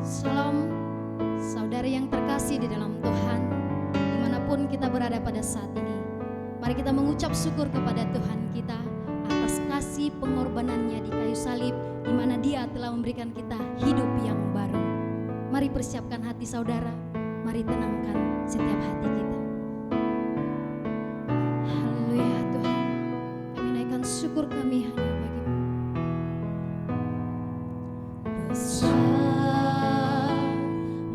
Salam saudara yang terkasih di dalam Tuhan, dimanapun kita berada pada saat ini. Mari kita mengucap syukur kepada Tuhan kita atas kasih pengorbanannya di kayu salib, di mana Dia telah memberikan kita hidup yang baru. Mari persiapkan hati saudara, mari tenangkan setiap hati kita. Haleluya Tuhan, kami naikkan syukur kami hanya bagi-Mu. Besar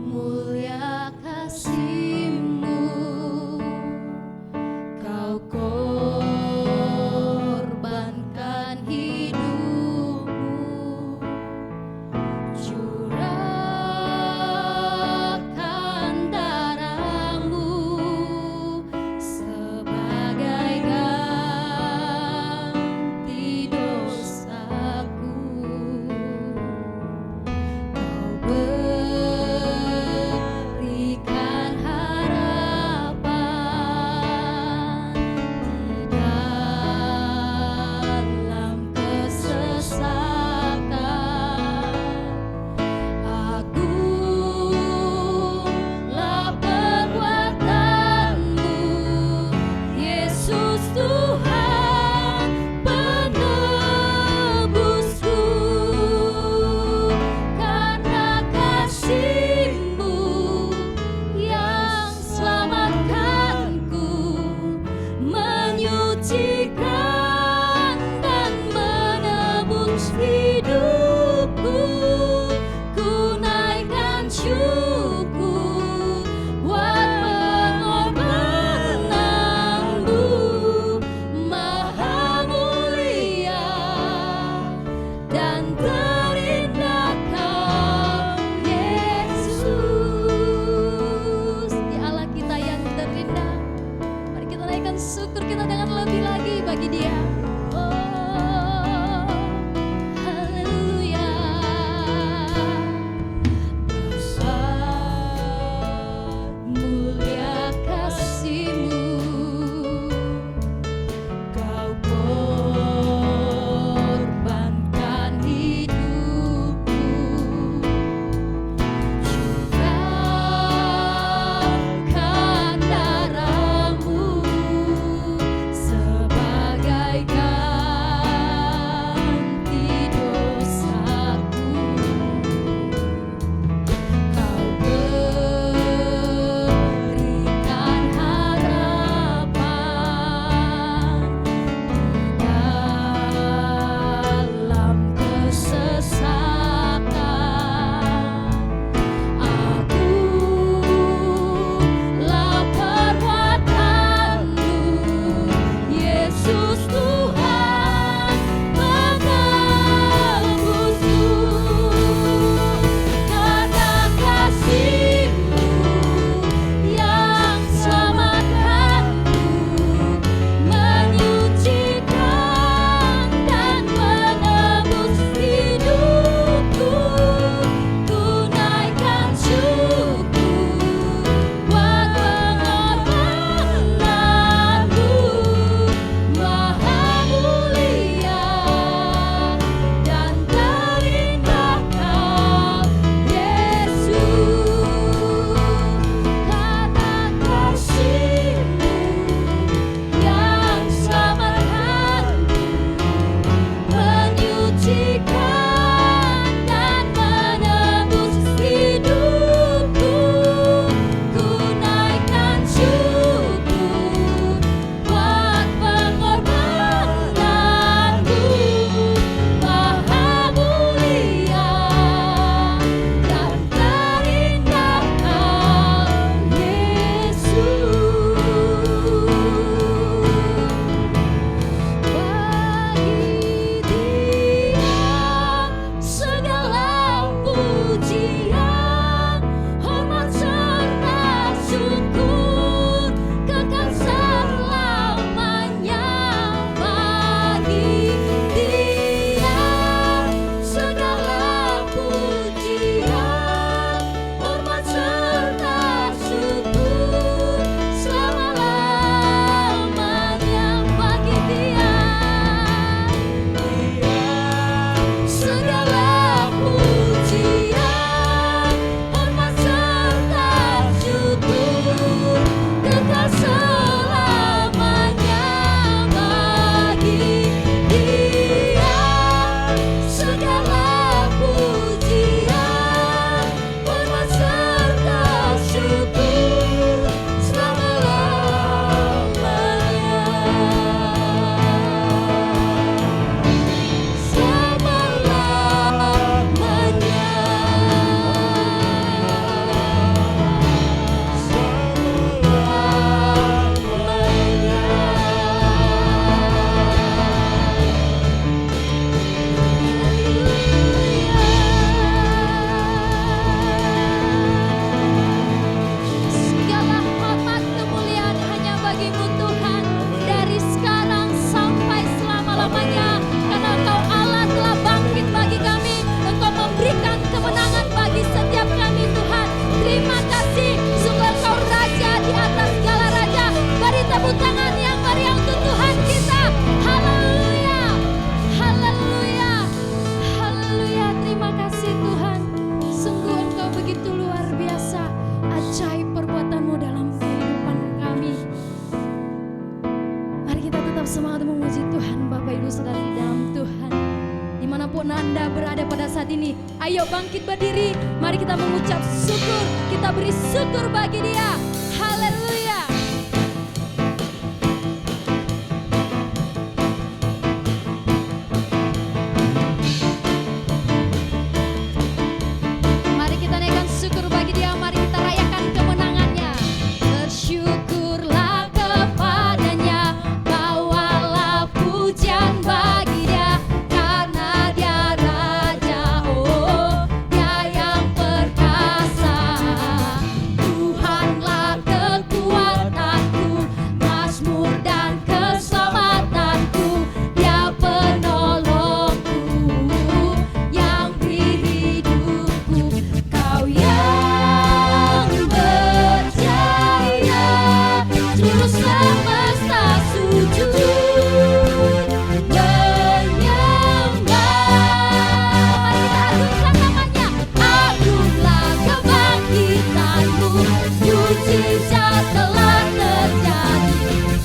mulia kasih-Mu, Kau korbankan hidup-Mu, curahkan darah-Mu sebagai ganti dosaku. pada saat ini. Ayo bangkit berdiri, mari kita mengucap syukur, kita beri syukur bagi Dia. Haleluya. Mari kita naikkan syukur bagi Dia, mari kita rayakan kemenangannya. Bersyukurlah kepadanya, bawalah pujian bagi Dia, karena Dia Raja, oh Dia yang perkasa. Tuhanlah kekuatanku, mazmur dan keselamatanku, Dia penolongku, yang beri hidupku. Kau yang berjaya, seluruh semesta sujud menyembah. Mari kita agungkan namanya. Agunglah kebangkitanmu, mujizat telah terjadi.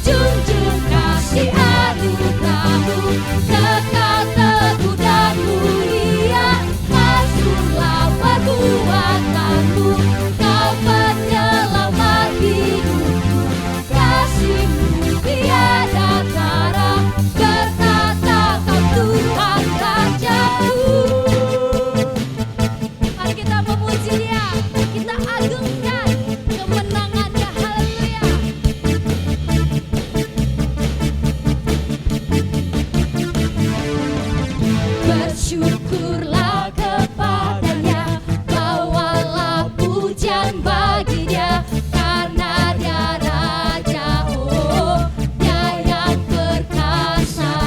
Junjung kasih anugerahmu, kekal teguh dan mulia. Masyhurlah perbuatanmu, Kau penyelamat hidupku. Kasih-Mu tiada tara, bertata Kau Tuhan Rajaku. Mari kita memuji Dia, kita agungkan kemenangannya. Haleluya. Bersyukurlah kepadanya, bawalah pujian bagi Dia, karena Dia Raja, oh Dia yang perkasa.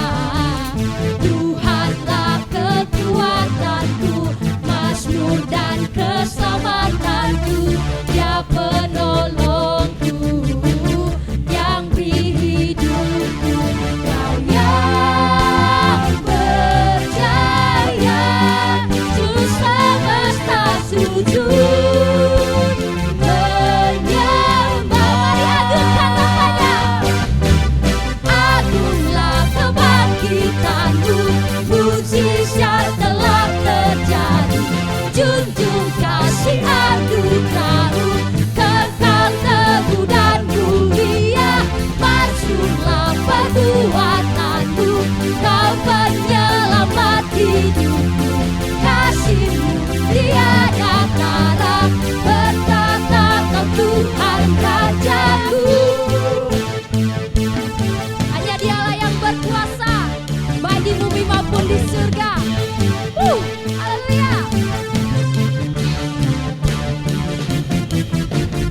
Tuhanlah kekuatanku, mazmur dan keselamatanku, Dia penolongku, yang beri hidupku. Kau yang berjaya, seluruh semesta sujud menyembah. Mari agungkan namanya. Agunglah kebangkitanmu, mujizat telah terjadi. Junjung kasih anugerahmu, kekal teguh dan mulia. Masyhurlah perbuatanmu, Kau penyelamat hidupku. Kasih-Mu tiada tara, bertata Kau Tuhan Rajaku. Hanya Dialah yang berkuasa, baik di bumi maupun di surga. Haleluya.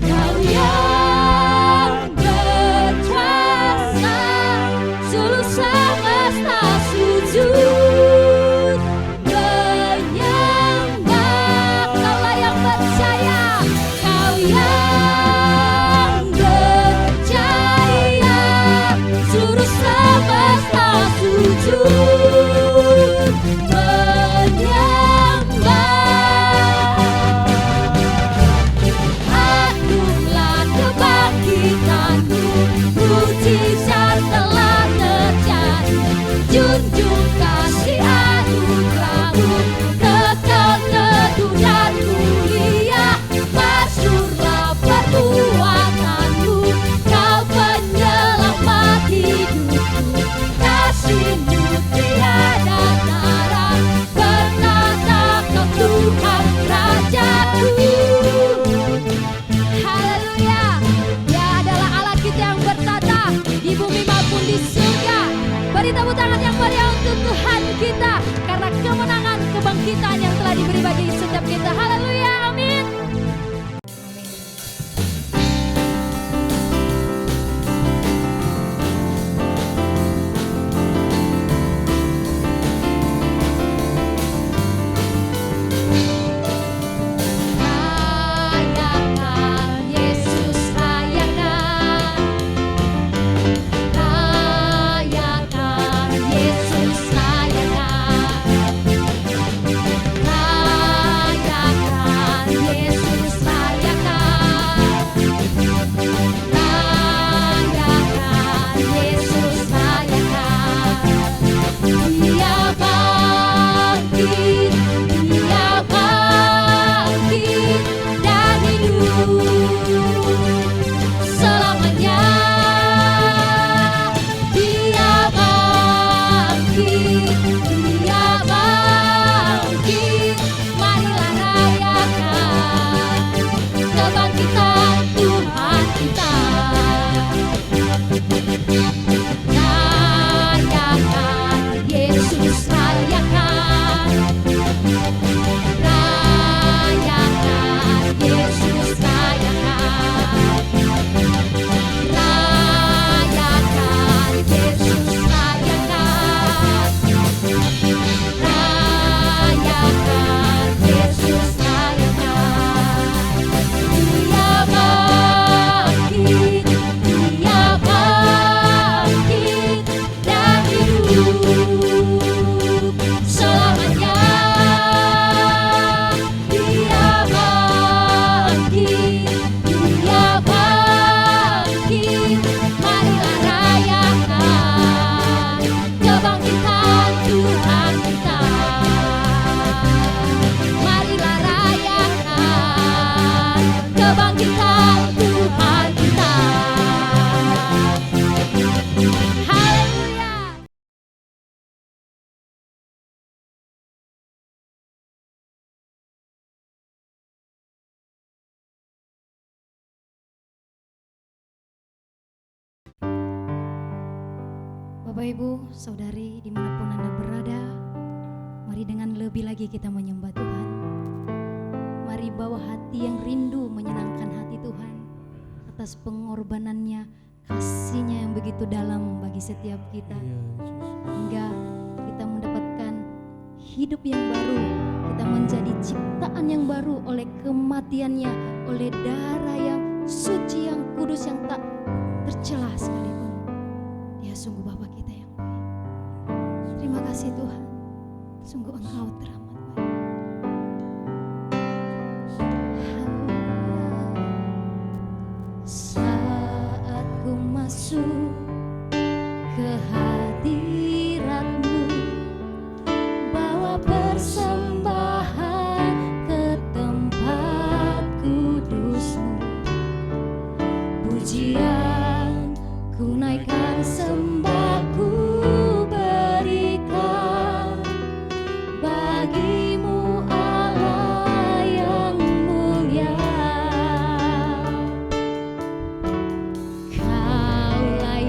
Kau yang berkuasa, seluruh semesta sujud menyembah. Kaulah yang berjaya, Kau yang berjaya, seluruh semesta sujud menyembah. Agunglah kebangkitanmu, mujizat telah terjadi. Junjung kasih anugerahmu, kekal teguh dan mulia. Masyhurlah perbuatanmu, Kau penyelamat hidupku. Kasih-Mu tiada tara, bertata Kau Tuhan Rajaku. Haleluya. Dia adalah Allah kita yang bertata di bumi maupun di surga. Beri tepuk tangan yang meriah untuk Tuhan kita, karena kemenangan kebangkitan yang telah diberi bagi setiap kita. Haleluya. Amin. Rayakan Yesus, rayakan. Rayakan Yesus, rayakan. Rayakan Bapak Ibu, Saudari dimanapun Anda berada, mari dengan lebih lagi kita menyembah Tuhan. Mari bawa hati yang rindu menyenangkan hati Tuhan atas pengorbanannya, kasih-Nya yang begitu dalam bagi setiap kita, hingga kita mendapatkan hidup yang baru, kita menjadi ciptaan yang baru oleh kematian-Nya, oleh darah yang suci, yang kudus, yang tak tercela sekalipun. Dia sungguh Bapa kita yang baik. Terima kasih Tuhan, sungguh Engkau teramat baik. Saat ku masuk ke hadirat-Mu, bawa persembahan ke tempat kudus-Mu, pujian ku naikkan, sembah ku berikan bagi-Mu Allah yang mulia. Kaulah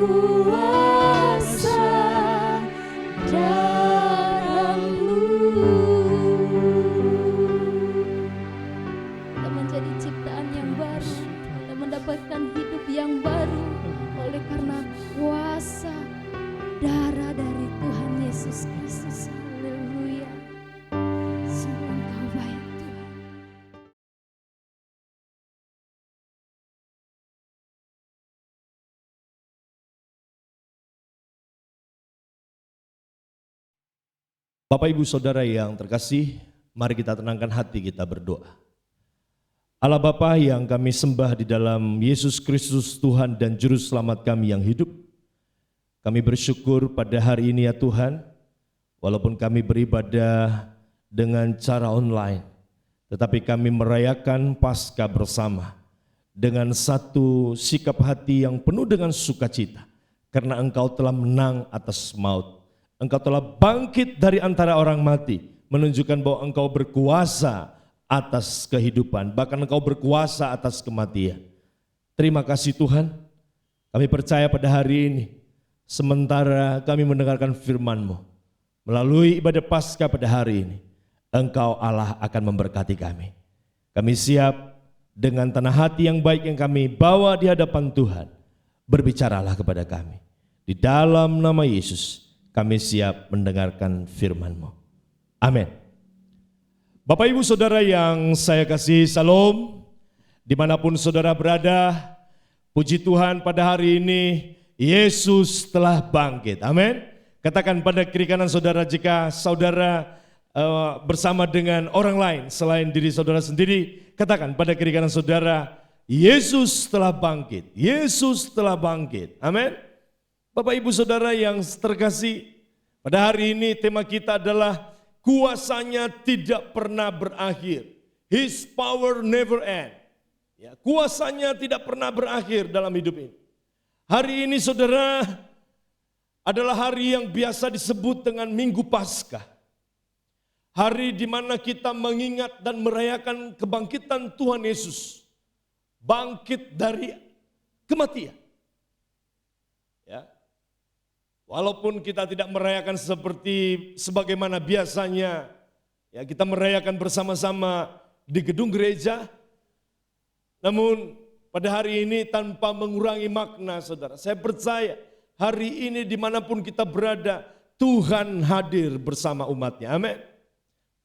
kuasa dalam-Mu. Kita menjadi ciptaan yang baru, kita mendapatkan hidup yang baru oleh karena kuasa darah dari Tuhan Yesus Kristus. Haleluya. Sungguh Engkau baik Tuhan. Bapak Ibu Saudara yang terkasih, mari kita tenangkan hati, kita berdoa. Allah Bapa yang kami sembah di dalam Yesus Kristus Tuhan dan Juru Selamat kami yang hidup, kami bersyukur pada hari ini ya Tuhan, walaupun kami beribadah dengan cara online, tetapi kami merayakan Paskah bersama dengan satu sikap hati yang penuh dengan sukacita, karena Engkau telah menang atas maut. Engkau telah bangkit dari antara orang mati, menunjukkan bahwa Engkau berkuasa atas kehidupan, bahkan Engkau berkuasa atas kematian. Terima kasih Tuhan, kami percaya pada hari ini, sementara kami mendengarkan firman-Mu, melalui ibadah Paskah pada hari ini, Engkau Allah akan memberkati kami. Kami siap dengan tanah hati yang baik yang kami bawa di hadapan Tuhan, berbicaralah kepada kami. Di dalam nama Yesus, kami siap mendengarkan firman-Mu. Amin. Bapak Ibu Saudara yang saya kasih salam, dimanapun saudara berada, puji Tuhan pada hari ini, Yesus telah bangkit. Amin. Katakan pada kiri kanan saudara jika saudara bersama dengan orang lain selain diri saudara sendiri, katakan pada kiri kanan saudara, Yesus telah bangkit. Yesus telah bangkit. Amin. Bapak Ibu Saudara yang terkasih, pada hari ini tema kita adalah kuasanya tidak pernah berakhir. His power never end. Ya, kuasanya tidak pernah berakhir dalam hidup ini. Hari ini saudara adalah hari yang biasa disebut dengan Minggu Paskah. Hari di mana kita mengingat dan merayakan kebangkitan Tuhan Yesus. Bangkit dari kematian. Ya. Walaupun kita tidak merayakan sebagaimana biasanya, ya kita merayakan bersama-sama di gedung gereja, namun pada hari ini tanpa mengurangi makna saudara. Saya percaya hari ini dimanapun kita berada, Tuhan hadir bersama umatnya. Amin.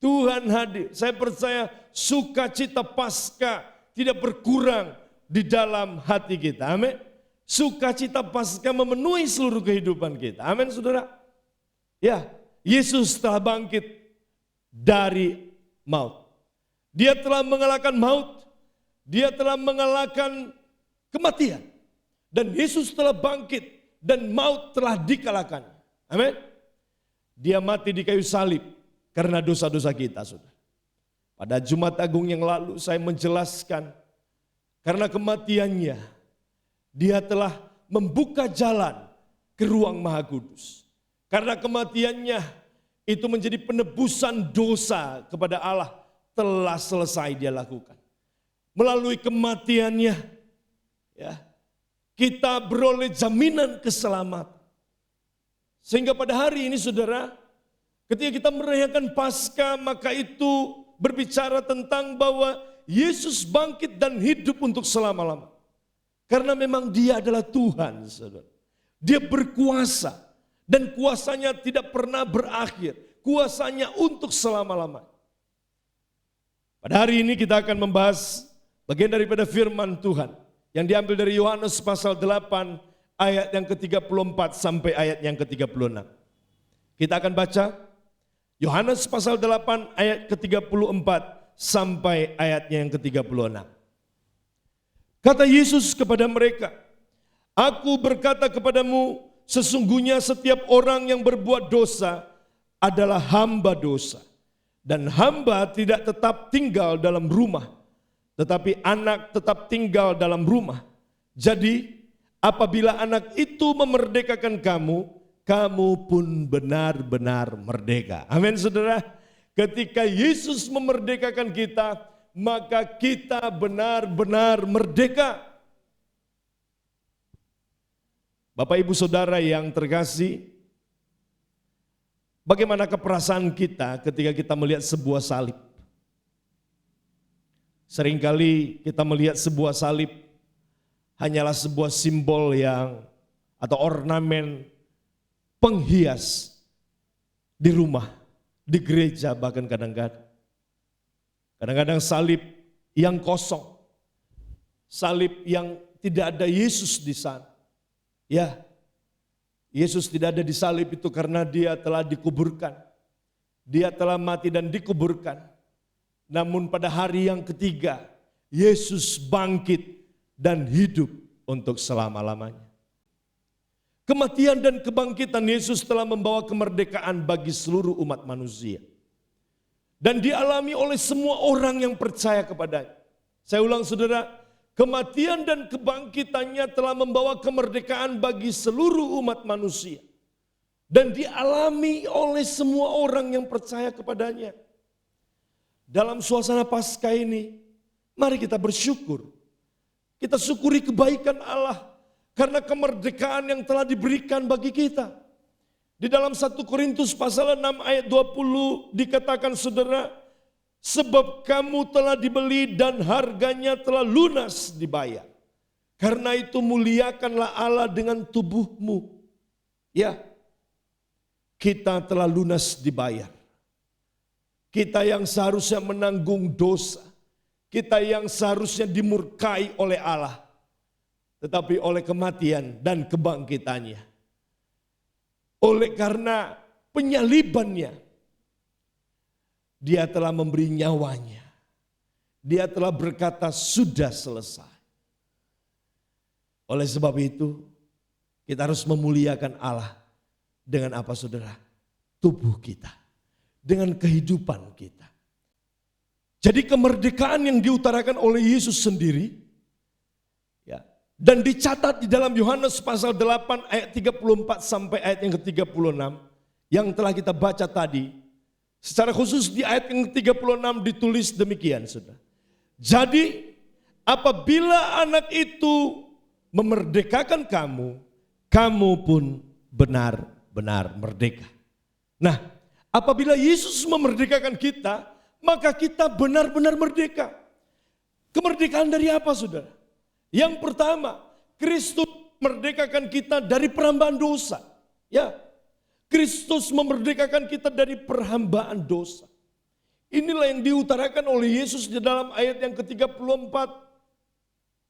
Tuhan hadir. Saya percaya sukacita Paskah tidak berkurang di dalam hati kita. Amin. Sukacita Paskah memenuhi seluruh kehidupan kita. Amin saudara. Ya, Yesus telah bangkit dari maut. Dia telah mengalahkan maut. Dia telah mengalahkan kematian. Dan Yesus telah bangkit dan maut telah dikalahkan. Amin. Dia mati di kayu salib karena dosa-dosa kita saudara. Pada Jumat Agung yang lalu saya menjelaskan karena kematiannya Dia telah membuka jalan ke ruang Maha Kudus. Karena kematiannya itu menjadi penebusan dosa kepada Allah telah selesai dia lakukan. Melalui kematiannya ya, kita beroleh jaminan keselamatan. Sehingga pada hari ini saudara, ketika kita merayakan Paskah, maka itu berbicara tentang bahwa Yesus bangkit dan hidup untuk selama-lamanya. Karena memang dia adalah Tuhan, saudara. Dia berkuasa dan kuasanya tidak pernah berakhir. Kuasanya untuk selama-lamanya. Pada hari ini kita akan membahas bagian daripada firman Tuhan yang diambil dari Yohanes pasal 8 ayat yang ke-34 sampai ayat yang ke-36. Kita akan baca Yohanes pasal 8 ayat ke-34 sampai ayatnya yang ke-36. Kata Yesus kepada mereka, "Aku berkata kepadamu, sesungguhnya setiap orang yang berbuat dosa adalah hamba dosa. Dan hamba tidak tetap tinggal dalam rumah, tetapi anak tetap tinggal dalam rumah. Jadi apabila anak itu memerdekakan kamu, kamu pun benar-benar merdeka." Amin saudara. Ketika Yesus memerdekakan kita, maka kita benar-benar merdeka. Bapak Ibu Saudara yang terkasih, bagaimana perasaan kita ketika kita melihat sebuah salib? Seringkali kita melihat sebuah salib hanyalah sebuah simbol atau ornamen penghias di rumah, di gereja bahkan kadang-kadang. Kadang-kadang salib yang kosong, salib yang tidak ada Yesus di sana. Ya, Yesus tidak ada di salib itu karena dia telah dikuburkan. Dia telah mati dan dikuburkan. Namun pada hari yang ketiga, Yesus bangkit dan hidup untuk selama-lamanya. Kematian dan kebangkitan Yesus telah membawa kemerdekaan bagi seluruh umat manusia. Dan dialami oleh semua orang yang percaya kepadanya. Saya ulang saudara, kematian dan kebangkitannya telah membawa kemerdekaan bagi seluruh umat manusia. Dan dialami oleh semua orang yang percaya kepadanya. Dalam suasana Paskah ini, mari kita bersyukur. Kita syukuri kebaikan Allah karena kemerdekaan yang telah diberikan bagi kita. Di dalam 1 Korintus pasal 6 ayat 20 dikatakan saudara, sebab kamu telah dibeli dan harganya telah lunas dibayar. Karena itu muliakanlah Allah dengan tubuhmu. Ya, kita telah lunas dibayar. Kita yang seharusnya menanggung dosa. Kita yang seharusnya dimurkai oleh Allah. Tetapi oleh kematian dan kebangkitannya. Oleh karena penyalibannya, dia telah memberi nyawanya. Dia telah berkata sudah selesai. Oleh sebab itu, kita harus memuliakan Allah dengan apa saudara? Tubuh kita. Dengan kehidupan kita. Jadi kemerdekaan yang diutarakan oleh Yesus sendiri, ya, dan dicatat di dalam Yohanes pasal 8 ayat 34 sampai ayat yang ke-36, yang telah kita baca tadi, secara khusus di ayat yang ke-36 ditulis demikian saudara. Jadi apabila anak itu memerdekakan kamu, kamu pun benar-benar merdeka. Nah, apabila Yesus memerdekakan kita, maka kita benar-benar merdeka. Kemerdekaan dari apa saudara? Yang pertama, Kristus memerdekakan kita dari perhambaan dosa. Ya, Kristus memerdekakan kita dari perhambaan dosa. Inilah yang diutarakan oleh Yesus di dalam ayat yang ke-34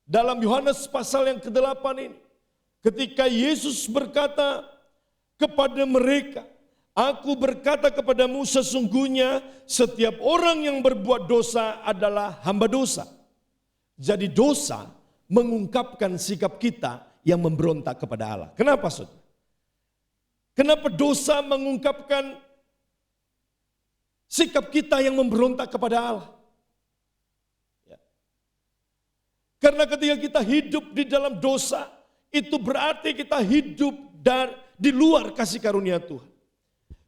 dalam Yohanes pasal yang ke-8 ini. Ketika Yesus berkata kepada mereka, aku berkata kepadamu sesungguhnya setiap orang yang berbuat dosa adalah hamba dosa. Jadi dosa mengungkapkan sikap kita yang memberontak kepada Allah. Kenapa saudara? Kenapa dosa mengungkapkan sikap kita yang memberontak kepada Allah? Ya. Karena ketika kita hidup di dalam dosa, itu berarti kita hidup di luar kasih karunia Tuhan.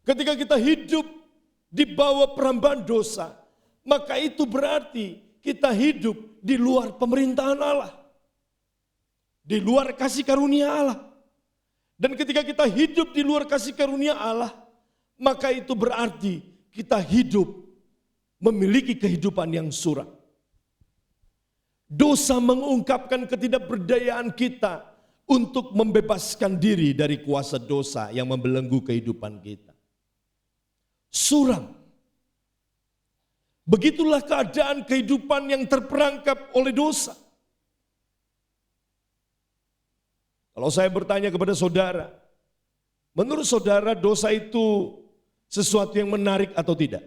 Ketika kita hidup di bawah perhambaan dosa, maka itu berarti kita hidup di luar pemerintahan Allah. Di luar kasih karunia Allah. Dan ketika kita hidup di luar kasih karunia Allah, maka itu berarti kita hidup memiliki kehidupan yang suram. Dosa mengungkapkan ketidakberdayaan kita untuk membebaskan diri dari kuasa dosa yang membelenggu kehidupan kita. Suram. Begitulah keadaan kehidupan yang terperangkap oleh dosa. Kalau saya bertanya kepada saudara, menurut saudara dosa itu sesuatu yang menarik atau tidak?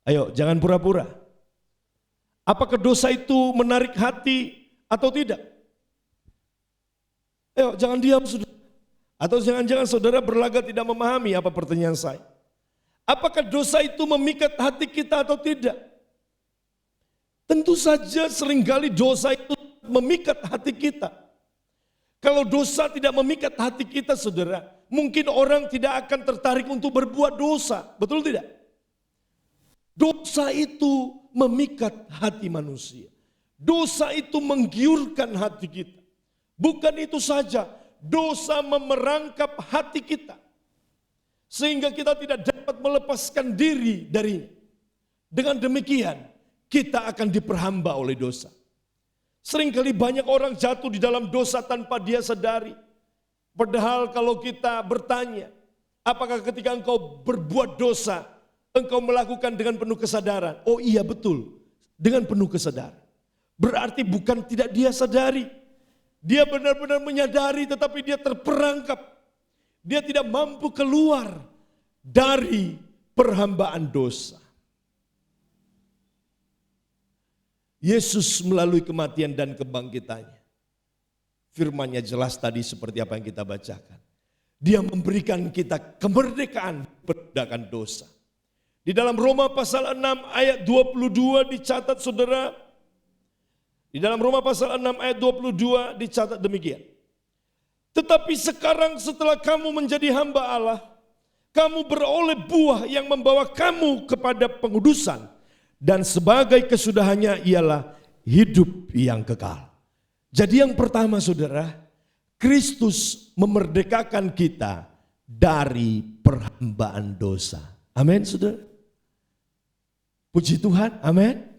Ayo, jangan pura-pura. Apakah dosa itu menarik hati atau tidak? Ayo, jangan diam saudara. Atau jangan-jangan saudara berlagak tidak memahami apa pertanyaan saya. Apakah dosa itu memikat hati kita atau tidak? Tentu saja seringkali dosa itu memikat hati kita. Kalau dosa tidak memikat hati kita saudara, mungkin orang tidak akan tertarik untuk berbuat dosa. Betul tidak? Dosa itu memikat hati manusia. Dosa itu menggiurkan hati kita. Bukan itu saja, dosa memerangkap hati kita. Sehingga kita tidak dapat melepaskan diri darinya. Dengan demikian, kita akan diperhamba oleh dosa. Seringkali banyak orang jatuh di dalam dosa tanpa dia sadari. Padahal kalau kita bertanya, apakah ketika engkau berbuat dosa, engkau melakukan dengan penuh kesadaran? Oh iya betul, dengan penuh kesadaran. Berarti bukan tidak dia sadari. Dia benar-benar menyadari tetapi dia terperangkap. Dia tidak mampu keluar dari perhambaan dosa. Yesus melalui kematian dan kebangkitannya. Firman-Nya jelas tadi seperti apa yang kita bacakan. Dia memberikan kita kemerdekaan perbudakan dosa. Di dalam Roma pasal 6 ayat 22 dicatat saudara. Di dalam Roma pasal 6 ayat 22 dicatat demikian. Tetapi sekarang setelah kamu menjadi hamba Allah, kamu beroleh buah yang membawa kamu kepada pengudusan. Dan sebagai kesudahannya ialah hidup yang kekal. Jadi yang pertama saudara, Kristus memerdekakan kita dari perhambaan dosa. Amin saudara. Puji Tuhan, amin.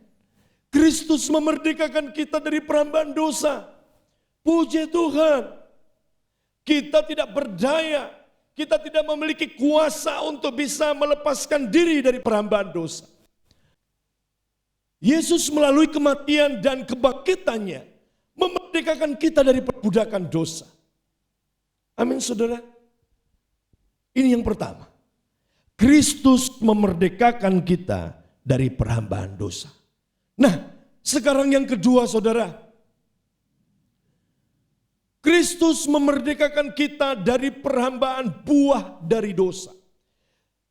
Kristus memerdekakan kita dari perhambaan dosa. Puji Tuhan. Kita tidak berdaya, kita tidak memiliki kuasa untuk bisa melepaskan diri dari perhambaan dosa. Yesus melalui kematian dan kebangkitannya memerdekakan kita dari perbudakan dosa. Amin saudara. Ini yang pertama. Kristus memerdekakan kita dari perhambaan dosa. Nah, sekarang yang kedua saudara. Kristus memerdekakan kita dari perhambaan buah dari dosa.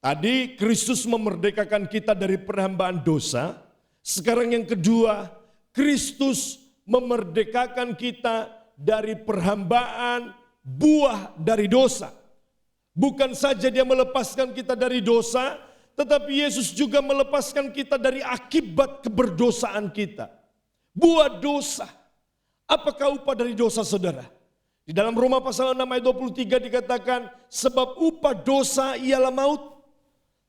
Tadi Kristus memerdekakan kita dari perhambaan dosa. Sekarang yang kedua, Kristus memerdekakan kita dari perhambaan buah dari dosa. Bukan saja dia melepaskan kita dari dosa, tetapi Yesus juga melepaskan kita dari akibat keberdosaan kita. Buah dosa. Apakah upah dari dosa saudara? Di dalam Roma pasal 6 ayat 23 dikatakan, sebab upah dosa ialah maut.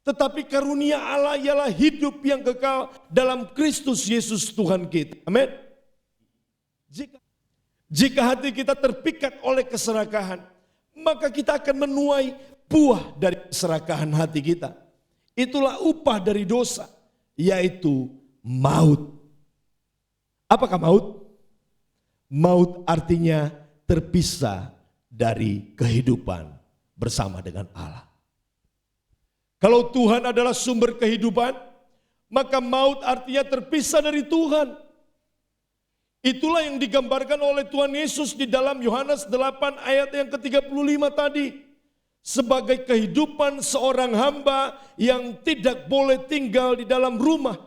Tetapi karunia Allah ialah hidup yang kekal dalam Kristus Yesus Tuhan kita. Amin. Jika hati kita terpikat oleh keserakahan, maka kita akan menuai buah dari keserakahan hati kita. Itulah upah dari dosa, yaitu maut. Apakah maut? Maut artinya terpisah dari kehidupan bersama dengan Allah. Kalau Tuhan adalah sumber kehidupan, maka maut artinya terpisah dari Tuhan. Itulah yang digambarkan oleh Tuhan Yesus di dalam Yohanes 8 ayat yang ke-35 tadi. Sebagai kehidupan seorang hamba yang tidak boleh tinggal di dalam rumah.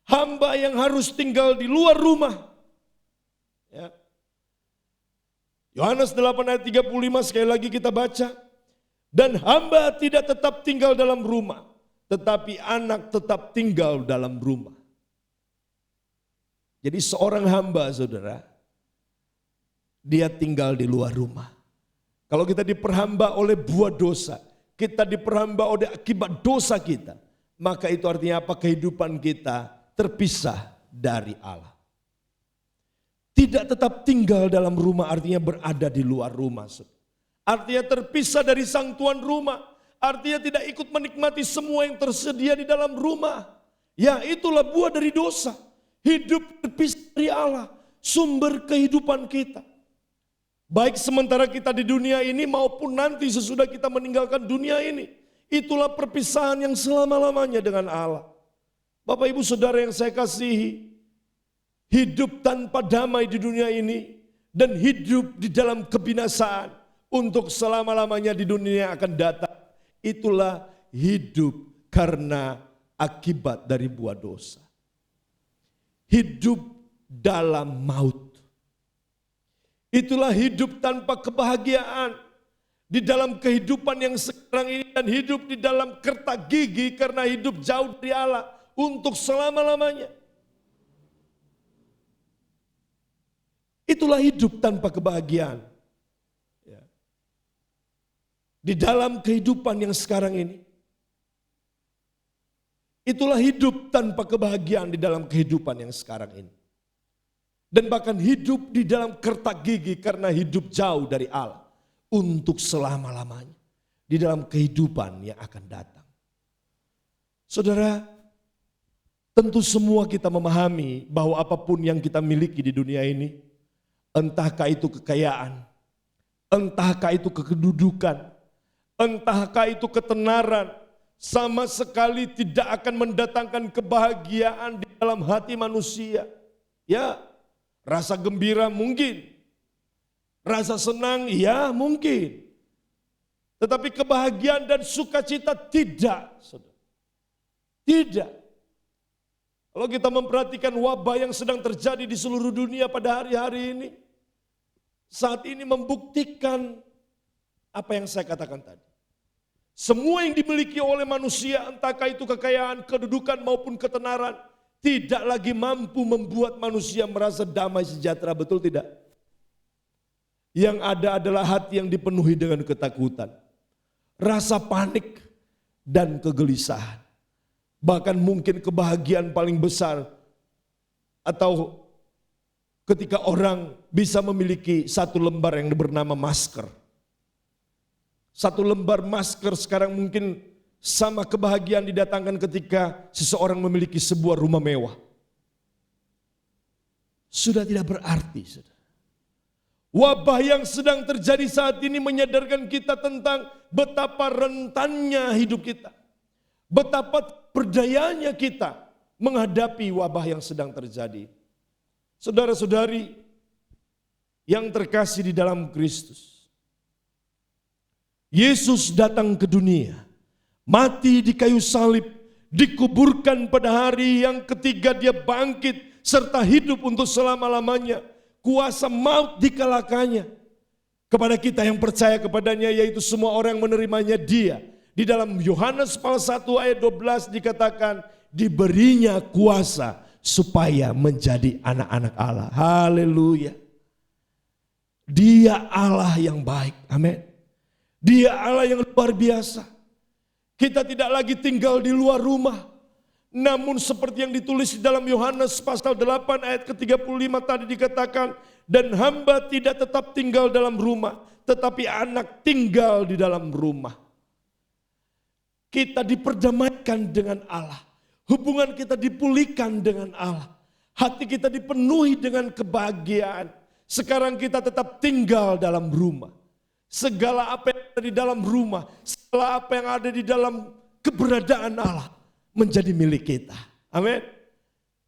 Hamba yang harus tinggal di luar rumah. Ya. Yohanes 8 ayat 35 sekali lagi kita baca. Dan hamba tidak tetap tinggal dalam rumah, tetapi anak tetap tinggal dalam rumah. Jadi seorang hamba saudara, dia tinggal di luar rumah. Kalau kita diperhamba oleh buah dosa, kita diperhamba oleh akibat dosa kita, maka itu artinya apa? Kehidupan kita terpisah dari Allah. Tidak tetap tinggal dalam rumah artinya berada di luar rumah. Artinya terpisah dari sang tuan rumah. Artinya tidak ikut menikmati semua yang tersedia di dalam rumah. Ya itulah buah dari dosa. Hidup terpisah dari Allah. Sumber kehidupan kita. Baik sementara kita di dunia ini maupun nanti sesudah kita meninggalkan dunia ini. Itulah perpisahan yang selama-lamanya dengan Allah. Bapak ibu saudara yang saya kasihi. Hidup tanpa damai di dunia ini. Dan hidup di dalam kebinasaan. Untuk selama-lamanya di dunia yang akan datang. Itulah hidup karena akibat dari buah dosa. Hidup dalam maut. Itulah hidup tanpa kebahagiaan. Di dalam kehidupan yang sekarang ini. Dan hidup di dalam kertak gigi karena hidup jauh dari Allah. Untuk selama-lamanya. Itulah hidup tanpa kebahagiaan. Ya. Di dalam kehidupan yang sekarang ini. Itulah hidup tanpa kebahagiaan di dalam kehidupan yang sekarang ini. Dan bahkan hidup di dalam kertak gigi karena hidup jauh dari Allah. Untuk selama-lamanya. Di dalam kehidupan yang akan datang. Saudara, tentu semua kita memahami bahwa apapun yang kita miliki di dunia ini, entahkah itu kekayaan, entahkah itu kedudukan, entahkah itu ketenaran, sama sekali tidak akan mendatangkan kebahagiaan di dalam hati manusia. Ya, rasa gembira mungkin, rasa senang ya mungkin, tetapi kebahagiaan dan sukacita tidak. Tidak. Kalau kita memperhatikan wabah yang sedang terjadi di seluruh dunia pada hari-hari ini, saat ini membuktikan apa yang saya katakan tadi. Semua yang dimiliki oleh manusia, entahkah itu kekayaan, kedudukan maupun ketenaran, tidak lagi mampu membuat manusia merasa damai sejahtera, betul tidak? Yang ada adalah hati yang dipenuhi dengan ketakutan, rasa panik dan kegelisahan. Bahkan mungkin kebahagiaan paling besar atau ketika orang bisa memiliki satu lembar yang bernama masker. Satu lembar masker sekarang mungkin sama kebahagiaan didatangkan ketika seseorang memiliki sebuah rumah mewah. Sudah tidak berarti, saudara. Wabah yang sedang terjadi saat ini menyadarkan kita tentang betapa rentannya hidup kita. Betapa berdayanya kita menghadapi wabah yang sedang terjadi. Saudara-saudari yang terkasih di dalam Kristus. Yesus datang ke dunia, mati di kayu salib, dikuburkan pada hari yang ketiga dia bangkit serta hidup untuk selama-lamanya. Kuasa maut dikalahkannya. Kepada kita yang percaya kepadanya, yaitu semua orang yang menerimanya dia. Di dalam Yohanes pasal 1 ayat 12 dikatakan diberinya kuasa supaya menjadi anak-anak Allah. Haleluya. Dia Allah yang baik. Amin. Dia Allah yang luar biasa. Kita tidak lagi tinggal di luar rumah. Namun seperti yang ditulis di dalam Yohanes pasal 8 ayat ke-35 tadi dikatakan, dan hamba tidak tetap tinggal dalam rumah, tetapi anak tinggal di dalam rumah. Kita diperdamaikan dengan Allah. Hubungan kita dipulihkan dengan Allah. Hati kita dipenuhi dengan kebahagiaan. Sekarang kita tetap tinggal dalam rumah. Segala apa yang ada di dalam rumah, segala apa yang ada di dalam keberadaan Allah menjadi milik kita. Amin.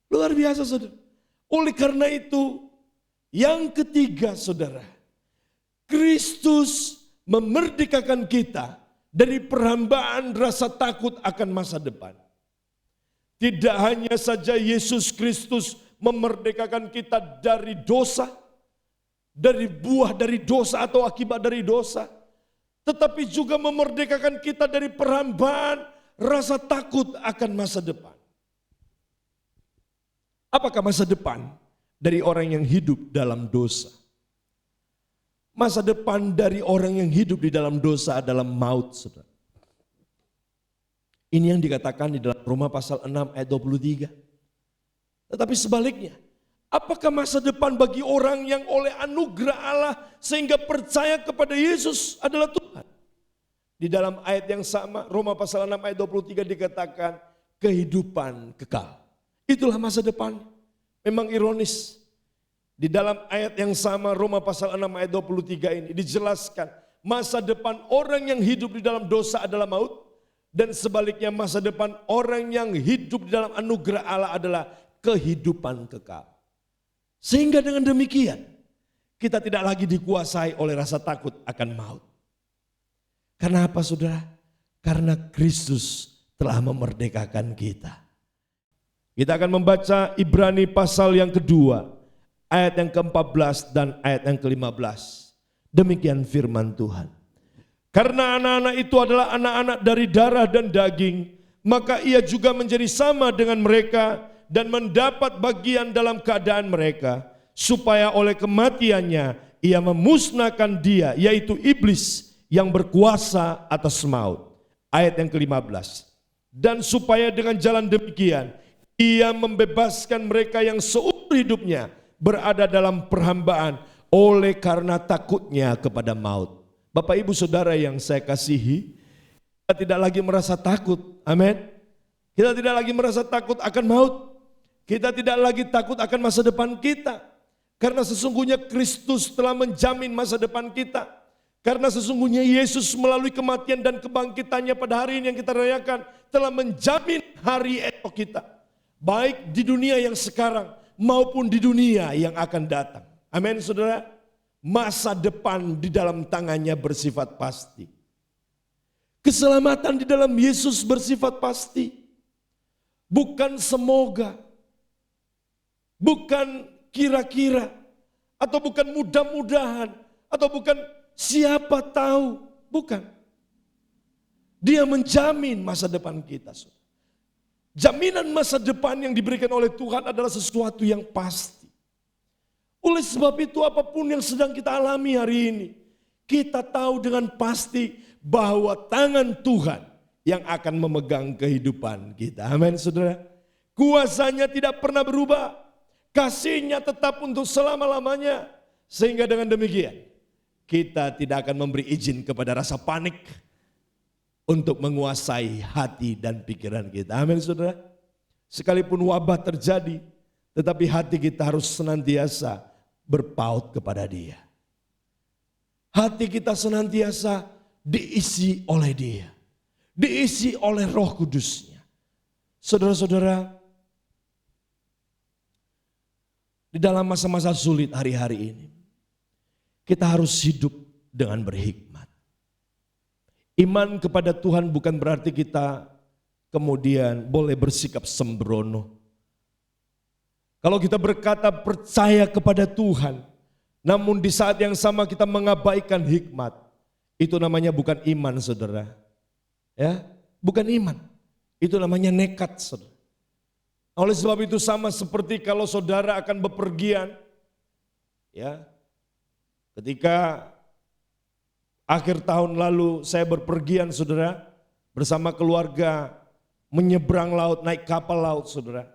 Luar biasa, saudara. Oleh karena itu, yang ketiga, saudara, Kristus memerdekakan kita dari perhambaan rasa takut akan masa depan. Tidak hanya saja Yesus Kristus memerdekakan kita dari dosa, dari buah dari dosa atau akibat dari dosa, tetapi juga memerdekakan kita dari perhambaan rasa takut akan masa depan. Apakah masa depan dari orang yang hidup dalam dosa? Masa depan dari orang yang hidup di dalam dosa adalah maut, saudara. Ini yang dikatakan di dalam Roma pasal 6 ayat 23. Tetapi sebaliknya, apakah masa depan bagi orang yang oleh anugerah Allah sehingga percaya kepada Yesus adalah Tuhan? Di dalam ayat yang sama, Roma pasal 6 ayat 23 dikatakan kehidupan kekal. Itulah masa depan. Memang ironis. Di dalam ayat yang sama Roma pasal 6 ayat 23 ini dijelaskan masa depan orang yang hidup di dalam dosa adalah maut, dan sebaliknya masa depan orang yang hidup di dalam anugerah Allah adalah kehidupan kekal. Sehingga dengan demikian kita tidak lagi dikuasai oleh rasa takut akan maut. Karena apa, saudara? Karena Kristus telah memerdekakan kita. Kita akan membaca Ibrani pasal yang kedua, ayat yang ke-14 dan ayat yang ke-15. Demikian firman Tuhan. Karena anak-anak itu adalah anak-anak dari darah dan daging, maka ia juga menjadi sama dengan mereka dan mendapat bagian dalam keadaan mereka, supaya oleh kematiannya ia memusnahkan dia, yaitu iblis yang berkuasa atas maut. Ayat yang ke-15. Dan supaya dengan jalan demikian ia membebaskan mereka yang seumur hidupnya berada dalam perhambaan oleh karena takutnya kepada maut. Bapak ibu saudara yang saya kasihi, kita tidak lagi merasa takut, amin. Kita tidak lagi merasa takut akan maut. Kita tidak lagi takut akan masa depan kita. Karena sesungguhnya Kristus telah menjamin masa depan kita. Karena sesungguhnya Yesus melalui kematian dan kebangkitannya pada hari ini yang kita rayakan telah menjamin hari esok kita. Baik di dunia yang sekarang maupun di dunia yang akan datang. Amin saudara. Masa depan di dalam tangannya bersifat pasti. Keselamatan di dalam Yesus bersifat pasti. Bukan semoga. Bukan kira-kira. Atau bukan mudah-mudahan. Atau bukan siapa tahu. Bukan. Dia menjamin masa depan kita. Jaminan masa depan yang diberikan oleh Tuhan adalah sesuatu yang pasti. Oleh sebab itu apapun yang sedang kita alami hari ini, kita tahu dengan pasti bahwa tangan Tuhan yang akan memegang kehidupan kita. Amin saudara. Kuasanya tidak pernah berubah. Kasihnya tetap untuk selama-lamanya. Sehingga dengan demikian, kita tidak akan memberi izin kepada rasa panik untuk menguasai hati dan pikiran kita. Amin saudara. Sekalipun wabah terjadi, tetapi hati kita harus senantiasa berpaut kepada Dia. Hati kita senantiasa diisi oleh Dia. Diisi oleh Roh Kudus-Nya. Saudara-saudara, di dalam masa-masa sulit hari-hari ini, kita harus hidup dengan berhikmat. Iman kepada Tuhan bukan berarti kita kemudian boleh bersikap sembrono. Kalau kita berkata percaya kepada Tuhan, namun di saat yang sama kita mengabaikan hikmat, itu namanya bukan iman saudara. Ya, bukan iman. Itu namanya nekat saudara. Oleh sebab itu sama seperti kalau saudara akan bepergian, ya. Ketika akhir tahun lalu saya berpergian saudara, bersama keluarga menyeberang laut, naik kapal laut saudara.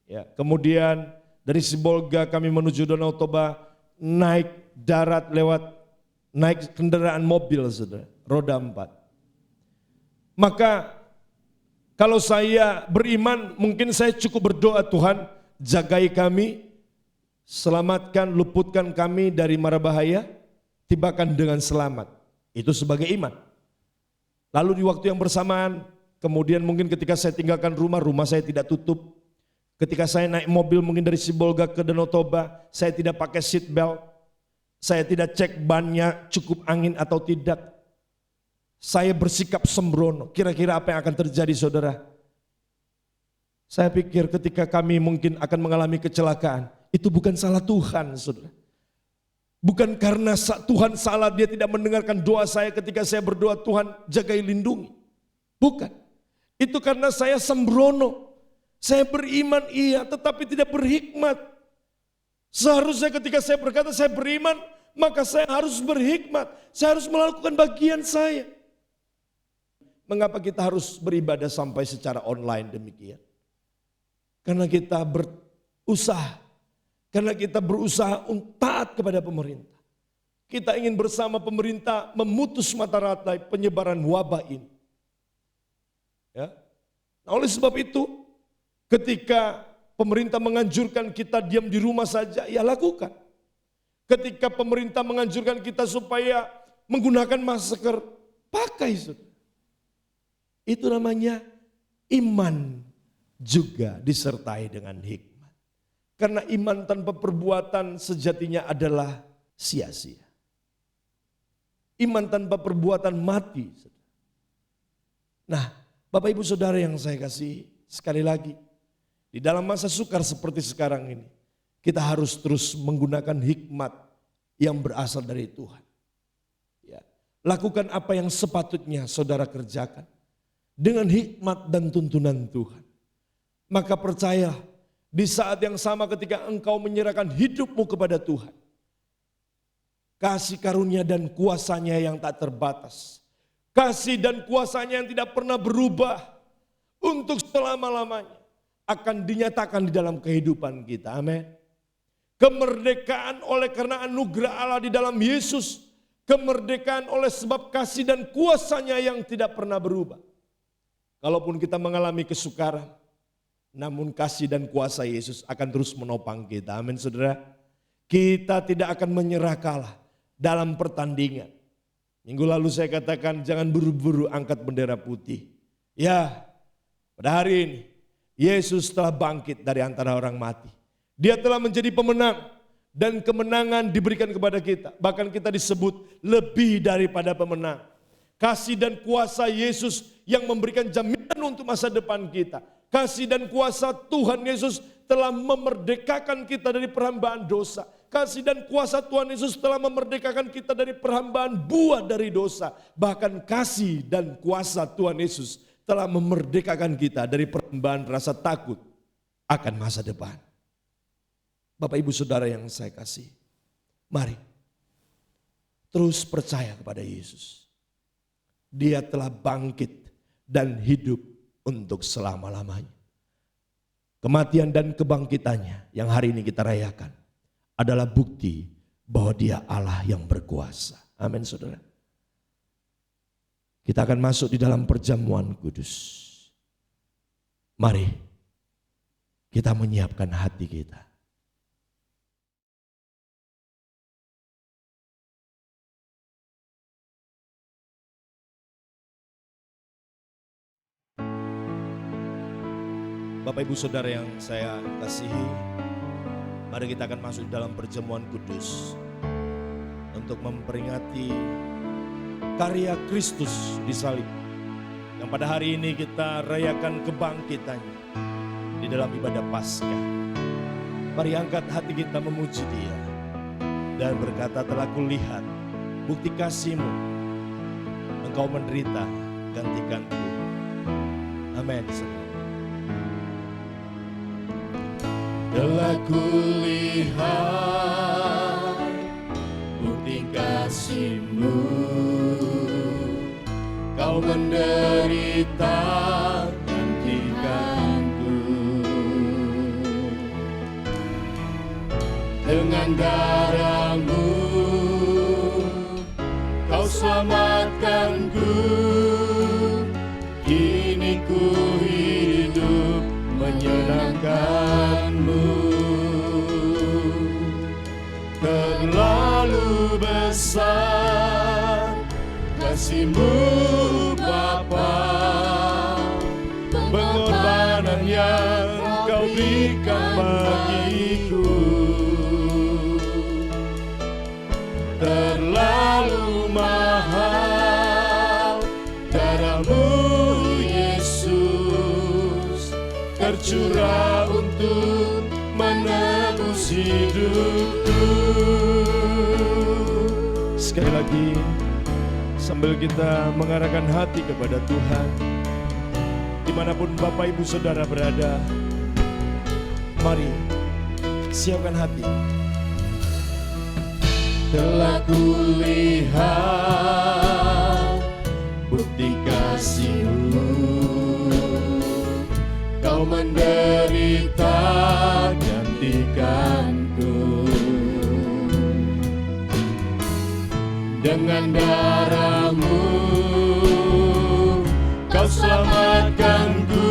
Ya, kemudian dari Sibolga kami menuju Danau Toba, naik darat naik kendaraan mobil saudara, roda 4. Maka kalau saya beriman mungkin saya cukup berdoa, Tuhan jagai kami, selamatkan, luputkan kami dari mara bahaya, tibakan dengan selamat. Itu sebagai iman. Lalu di waktu yang bersamaan, kemudian mungkin ketika saya tinggalkan rumah saya tidak tutup. Ketika saya naik mobil mungkin dari Sibolga ke Danau Toba, saya tidak pakai seat belt. Saya tidak cek bannya cukup angin atau tidak. Saya bersikap sembrono. Kira-kira apa yang akan terjadi saudara? Saya pikir ketika kami mungkin akan mengalami kecelakaan, itu bukan salah Tuhan saudara. Bukan karena Tuhan salah, Dia tidak mendengarkan doa saya ketika saya berdoa, Tuhan jagai lindungi. Bukan. Itu karena saya sembrono. Saya beriman iya, tetapi tidak berhikmat. Seharusnya ketika saya berkata saya beriman, maka saya harus berhikmat. Saya harus melakukan bagian saya. Mengapa kita harus beribadah sampai secara online demikian? Karena kita berusaha. Karena kita berusaha untuk taat kepada pemerintah. Kita ingin bersama pemerintah memutus mata rantai penyebaran wabah ini. Ya. Nah, oleh sebab itu, ketika pemerintah menganjurkan kita diam di rumah saja, ya lakukan. Ketika pemerintah menganjurkan kita supaya menggunakan masker, pakai. Itu namanya iman juga disertai dengan hikmat. Karena iman tanpa perbuatan sejatinya adalah sia-sia. Iman tanpa perbuatan mati. Nah, Bapak Ibu Saudara yang saya kasih, sekali lagi, di dalam masa sukar seperti sekarang ini, kita harus terus menggunakan hikmat yang berasal dari Tuhan. Ya, lakukan apa yang sepatutnya saudara kerjakan dengan hikmat dan tuntunan Tuhan. Maka percaya, Di saat yang sama ketika engkau menyerahkan hidupmu kepada Tuhan, kasih karunia dan kuasanya yang tak terbatas, kasih dan kuasanya yang tidak pernah berubah untuk selama-lamanya akan dinyatakan di dalam kehidupan kita. Amin. Kemerdekaan oleh karena anugerah Allah di dalam Yesus. Kemerdekaan oleh sebab kasih dan kuasanya yang tidak pernah berubah. Kalaupun kita mengalami kesukaran, namun kasih dan kuasa Yesus akan terus menopang kita. Amin saudara. Kita tidak akan menyerah kalah dalam pertandingan. Minggu lalu saya katakan jangan buru-buru angkat bendera putih. Ya, pada hari ini Yesus telah bangkit dari antara orang mati. Dia telah menjadi pemenang. Dan kemenangan diberikan kepada kita. Bahkan kita disebut lebih daripada pemenang. Kasih dan kuasa Yesus yang memberikan jaminan untuk masa depan kita. Kasih dan kuasa Tuhan Yesus telah memerdekakan kita dari perhambaan dosa. Kasih dan kuasa Tuhan Yesus telah memerdekakan kita dari perhambaan buah dari dosa. Bahkan kasih dan kuasa Tuhan Yesus telah memerdekakan kita dari perhambaan rasa takut akan masa depan. Bapak Ibu Saudara yang saya kasih, mari terus percaya kepada Yesus. Dia telah bangkit dan hidup untuk selama-lamanya. Kematian dan kebangkitannya yang hari ini kita rayakan adalah bukti bahwa Dia Allah yang berkuasa. Amin saudara. Kita akan masuk di dalam perjamuan kudus. Mari kita menyiapkan hati kita. Bapak Ibu Saudara yang saya kasihi, mari kita akan masuk dalam perjamuan kudus untuk memperingati karya Kristus di salib yang pada hari ini kita rayakan kebangkitannya di dalam ibadah Paskah. Mari angkat hati kita memuji Dia dan berkata, telah kulihat bukti kasih-Mu, Engkau menderita gantikanku. Amin. Telah kulihat bukti kasih-Mu, Kau menderita gantikanku. Dengan darah-Mu Kau selamatkanku. Kini ku hidup menyenangkan-Mu. Terlalu besar kasih-Mu Bapa, pengorbanan yang Kau berikan bagiku. Terlalu mahal darah-Mu Yesus, tercurah untuk menebus hidupku. Sekali lagi, sambil kita mengarahkan hati kepada Tuhan, dimanapun Bapak Ibu Saudara berada, mari siapkan hati. Telah kulihat bukti kasih-Mu, Kau menderita gantikanku. Dengan darah-Mu Kau selamatkanku.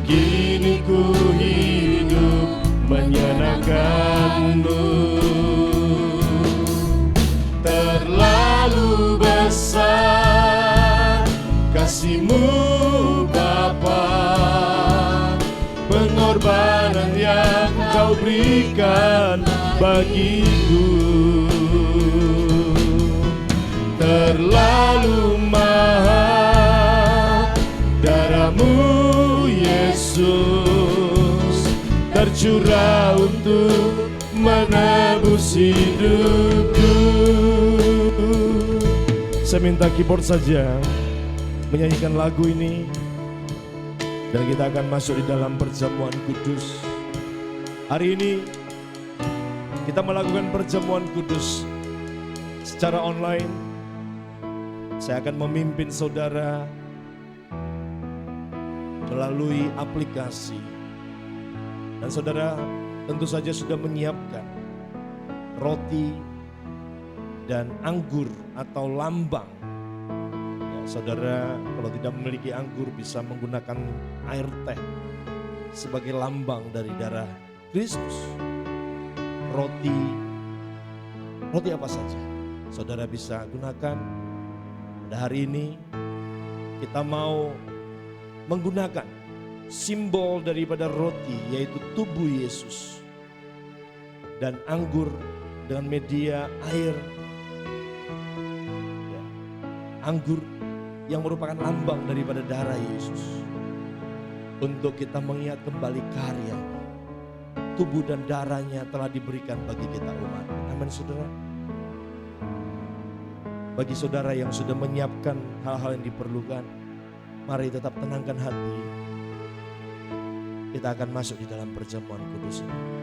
Kini ku hidup menyenangkan-Mu. Terlalu besar kasih-Mu Bapa, pengorbanan yang Kau berikan bagiku. Terlalu mahal darah-Mu Yesus, tercurah untuk menebus hidupku. Saya minta keyboard saja menyanyikan lagu ini. Dan kita akan masuk di dalam perjamuan kudus. Hari ini kita melakukan perjamuan kudus secara online. Saya akan memimpin saudara melalui aplikasi. Dan saudara tentu saja sudah menyiapkan roti dan anggur atau lambang. Ya, saudara kalau tidak memiliki anggur bisa menggunakan air teh sebagai lambang dari darah Kristus. Roti apa saja saudara bisa gunakan. Pada hari ini kita mau menggunakan simbol daripada roti, yaitu tubuh Yesus, dan anggur dengan media air. Ya, anggur yang merupakan lambang daripada darah Yesus, untuk kita mengingat kembali karya tubuh dan darahnya telah diberikan bagi kita umat. Amin saudara. Bagi saudara yang sudah menyiapkan hal-hal yang diperlukan, mari tetap tenangkan hati. Kita akan masuk di dalam perjamuan kudus ini.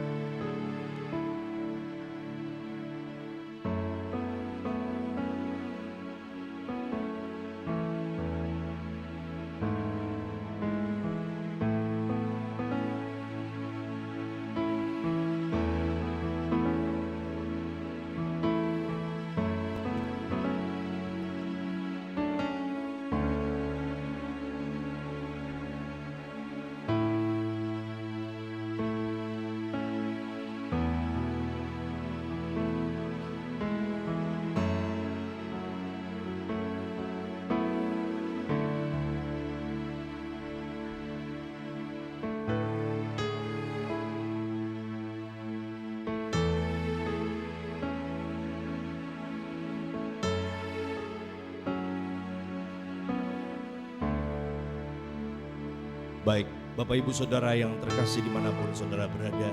Baik, Bapak Ibu Saudara yang terkasih dimanapun saudara berada,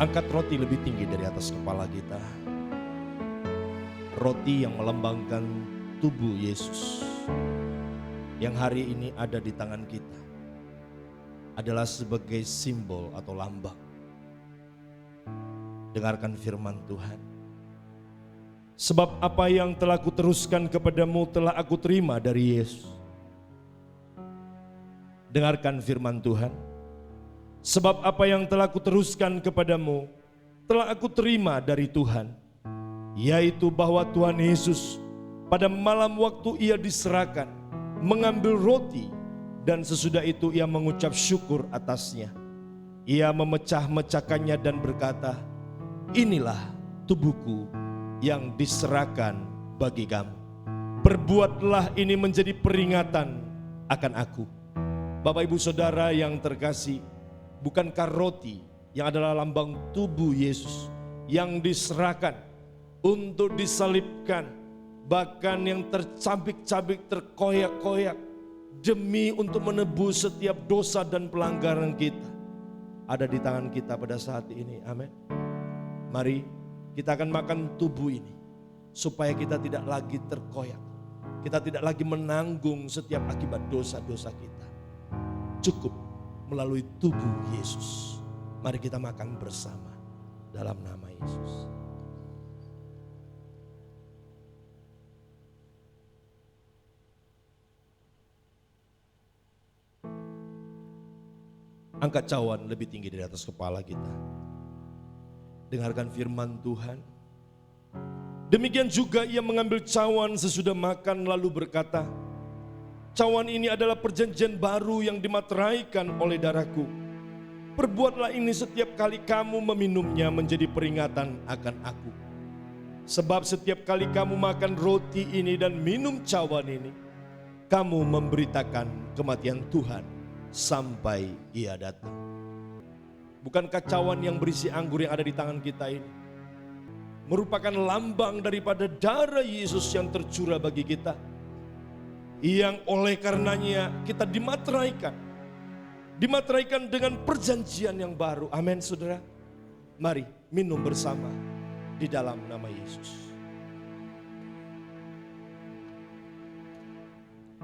angkat roti lebih tinggi dari atas kepala kita. Roti yang melambangkan tubuh Yesus, yang hari ini ada di tangan kita, adalah sebagai simbol atau lambang. Dengarkan firman Tuhan. Sebab apa yang telah kuteruskan kepadamu telah aku terima dari Yesus. Dengarkan firman Tuhan. Sebab apa yang telah kuteruskan kepadamu telah aku terima dari Tuhan, yaitu bahwa Tuhan Yesus pada malam waktu ia diserahkan mengambil roti, dan sesudah itu ia mengucap syukur atasnya. Ia memecah-mecahkannya dan berkata, inilah tubuhku yang diserahkan bagi kamu. Perbuatlah ini menjadi peringatan akan aku. Bapak Ibu Saudara yang terkasih, bukankah roti yang adalah lambang tubuh Yesus yang diserahkan untuk disalibkan, bahkan yang tercabik-cabik, terkoyak-koyak demi untuk menebus setiap dosa dan pelanggaran kita, ada di tangan kita pada saat ini. Amin. Mari kita akan makan tubuh ini supaya kita tidak lagi terkoyak, kita tidak lagi menanggung setiap akibat dosa-dosa kita. Cukup melalui tubuh Yesus. Mari kita makan bersama dalam nama Yesus. Angkat cawan lebih tinggi dari atas kepala kita. Dengarkan firman Tuhan. Demikian juga ia mengambil cawan sesudah makan lalu berkata, cawan ini adalah perjanjian baru yang dimateraikan oleh darahku. Perbuatlah ini setiap kali kamu meminumnya menjadi peringatan akan aku. Sebab setiap kali kamu makan roti ini dan minum cawan ini, kamu memberitakan kematian Tuhan sampai ia datang. Bukankah cawan yang berisi anggur yang ada di tangan kita ini merupakan lambang daripada darah Yesus yang tercurah bagi kita, yang oleh karenanya kita dimateraikan dengan perjanjian yang baru. Amin saudara. Mari minum bersama di dalam nama Yesus.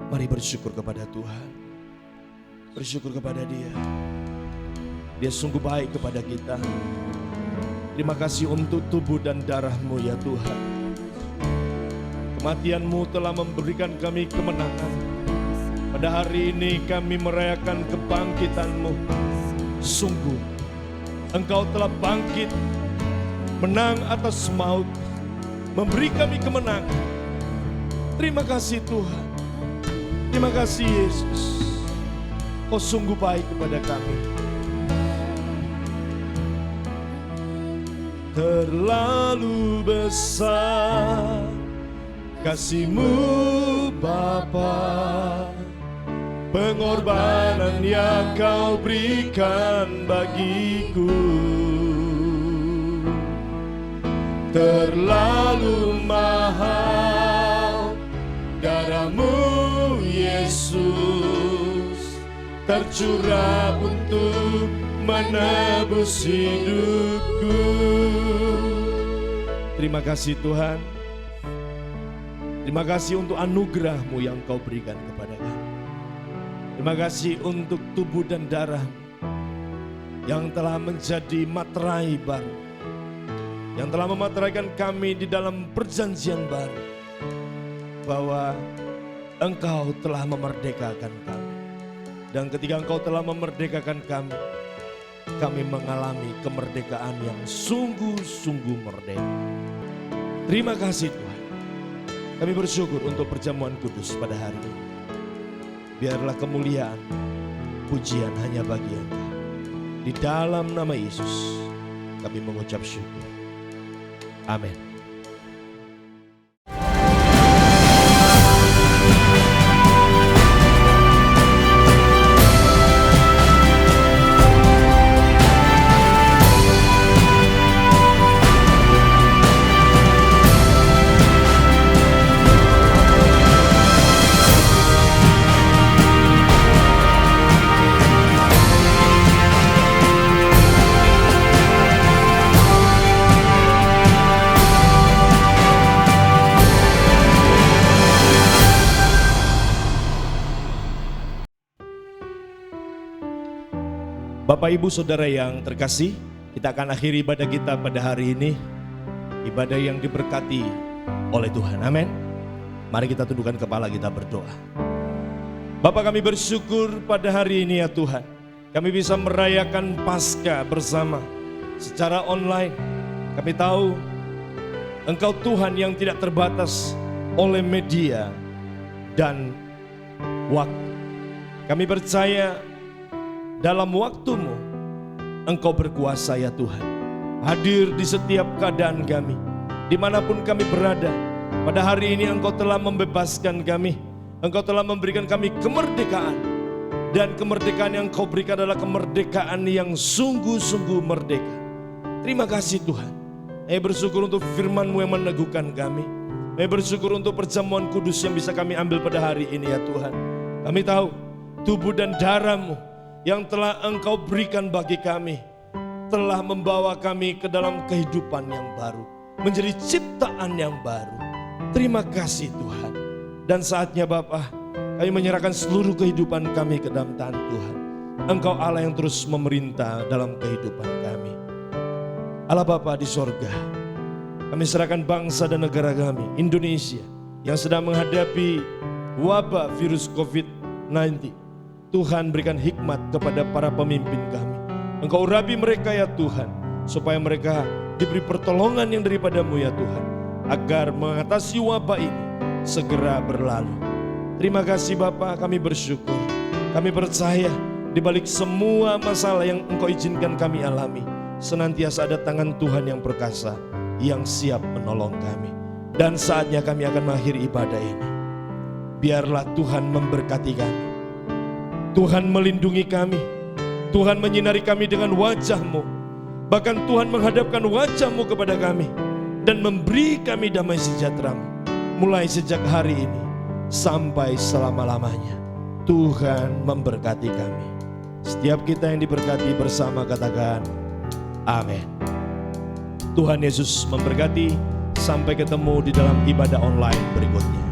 Mari bersyukur kepada Tuhan. Bersyukur kepada Dia. Dia sungguh baik kepada kita. Terima kasih untuk tubuh dan darah-Mu ya Tuhan. Kematian-Mu telah memberikan kami kemenangan. Pada hari ini kami merayakan kebangkitan-Mu. Sungguh Engkau telah bangkit, menang atas maut, memberi kami kemenangan. Terima kasih Tuhan. Terima kasih Yesus. Kau sungguh baik kepada kami. Terlalu besar kasih-Mu Bapa, pengorbanan yang Kau berikan bagiku. Terlalu mahal darah-Mu Yesus, tercurah untuk menebus hidupku. Terima kasih Tuhan. Terima kasih untuk anugerah-Mu yang Kau berikan kepada kami. Terima kasih untuk tubuh dan darah yang telah menjadi materai baru, yang telah memateraikan kami di dalam perjanjian baru, bahwa Engkau telah memerdekakan kami. Dan ketika Engkau telah memerdekakan kami mengalami kemerdekaan yang sungguh-sungguh merdeka. Terima kasih Tuhan. Kami bersyukur untuk perjamuan kudus pada hari ini. Biarlah kemuliaan, pujian hanya bagi Engkau. Di dalam nama Yesus kami mengucap syukur. Amin. Bapak Ibu Saudara yang terkasih, kita akan akhiri ibadah kita pada hari ini. Ibadah yang diberkati oleh Tuhan, amin. Mari kita tundukkan kepala, kita berdoa. Bapa, kami bersyukur pada hari ini ya Tuhan. Kami bisa merayakan Paskah bersama secara online. Kami tahu Engkau Tuhan yang tidak terbatas oleh media dan waktu. Kami percaya dalam waktu-Mu Engkau berkuasa ya Tuhan. Hadir di setiap keadaan kami, dimanapun kami berada. Pada hari ini Engkau telah membebaskan kami. Engkau telah memberikan kami kemerdekaan. Dan kemerdekaan yang Engkau berikan adalah kemerdekaan yang sungguh-sungguh merdeka. Terima kasih Tuhan. Kami bersyukur untuk firman-Mu yang meneguhkan kami. Kami bersyukur untuk perjamuan kudus yang bisa kami ambil pada hari ini ya Tuhan. Kami tahu tubuh dan darah-Mu yang telah Engkau berikan bagi kami telah membawa kami ke dalam kehidupan yang baru, menjadi ciptaan yang baru. Terima kasih Tuhan. Dan saatnya Bapa, kami menyerahkan seluruh kehidupan kami ke dalam tangan Tuhan. Engkau Allah yang terus memerintah dalam kehidupan kami. Allah Bapa di sorga, kami serahkan bangsa dan negara kami, Indonesia, yang sedang menghadapi wabah virus COVID-19. Tuhan berikan hikmat kepada para pemimpin kami. Engkau urapi mereka ya Tuhan, supaya mereka diberi pertolongan yang daripada-Mu ya Tuhan, agar mengatasi wabah ini segera berlalu. Terima kasih Bapa, kami bersyukur. Kami percaya di balik semua masalah yang Engkau izinkan kami alami, senantiasa ada tangan Tuhan yang perkasa, yang siap menolong kami. Dan saatnya kami akan mengakhiri ibadah ini. Biarlah Tuhan memberkati kami. Tuhan melindungi kami, Tuhan menyinari kami dengan wajah-Mu, bahkan Tuhan menghadapkan wajah-Mu kepada kami dan memberi kami damai sejahtera-Mu mulai sejak hari ini sampai selama-lamanya. Tuhan memberkati kami. Setiap kita yang diberkati bersama katakan amin. Tuhan Yesus memberkati. Sampai ketemu di dalam ibadah online berikutnya.